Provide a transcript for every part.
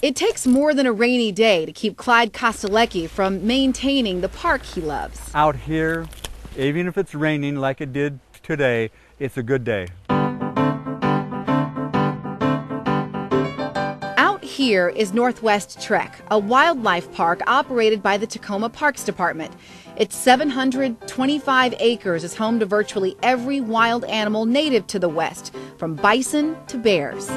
It takes more than a rainy day to keep Clyde Kostelecky from maintaining the park he loves. Out here, even if it's raining like it did today, it's a good day. Out here is Northwest Trek, a wildlife park operated by the Tacoma Parks Department. Its 725 acres is home to virtually every wild animal native to the West, from bison to bears.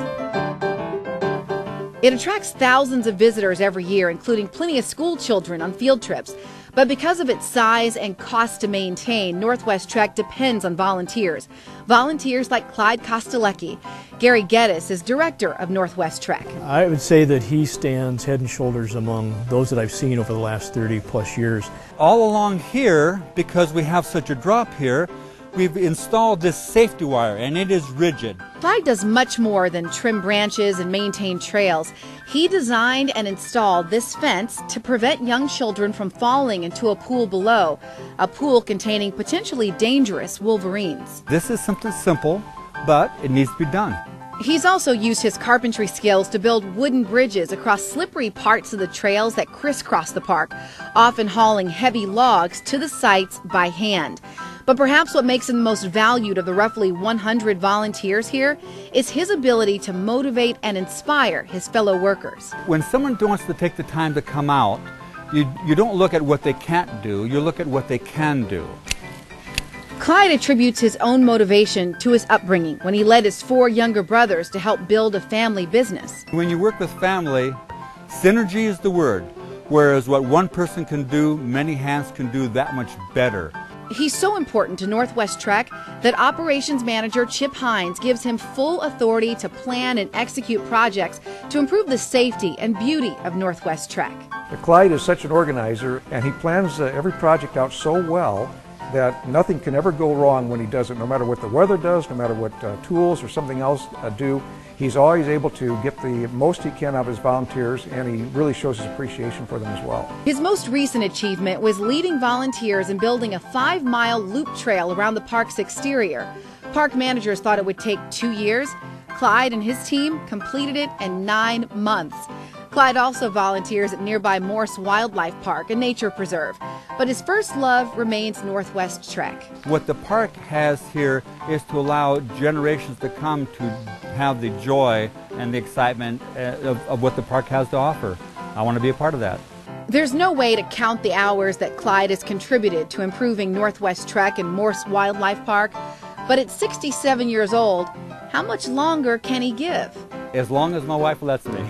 It attracts thousands of visitors every year, including plenty of school children on field trips. But because of its size and cost to maintain, Northwest Trek depends on volunteers. Volunteers like Clyde Kostelecky. Gary Geddes is director of Northwest Trek. I would say that he stands head and shoulders among those that I've seen over the last 30 plus years. All along here, because we have such a drop here, we've installed this safety wire, and it is rigid. Clyde does much more than trim branches and maintain trails. He designed and installed this fence to prevent young children from falling into a pool below, a pool containing potentially dangerous wolverines. This is something simple, but it needs to be done. He's also used his carpentry skills to build wooden bridges across slippery parts of the trails that crisscross the park, often hauling heavy logs to the sites by hand. But perhaps what makes him the most valued of the roughly 100 volunteers here is his ability to motivate and inspire his fellow workers. When someone wants to take the time to come out, you don't look at what they can't do, you look at what they can do. Clyde attributes his own motivation to his upbringing when he led his 4 younger brothers to help build a family business. When you work with family, synergy is the word, whereas what one person can do, many hands can do that much better. He's so important to Northwest Trek that Operations Manager Chip Hines gives him full authority to plan and execute projects to improve the safety and beauty of Northwest Trek. Clyde is such an organizer, and he plans every project out so well that nothing can ever go wrong when he does it, no matter what the weather does, no matter what tools or something else do. He's always able to get the most he can out of his volunteers, and he really shows his appreciation for them as well. His most recent achievement was leading volunteers in building a 5-mile loop trail around the park's exterior. Park managers thought it would take 2 years. Clyde and his team completed it in 9 months. Clyde also volunteers at nearby Morse Wildlife Park, a nature preserve. But his first love remains Northwest Trek. What the park has here is to allow generations to come to have the joy and the excitement of what the park has to offer. I want to be a part of that. There's no way to count the hours that Clyde has contributed to improving Northwest Trek and Morse Wildlife Park, but at 67 years old, how much longer can he give? As long as my wife lets me.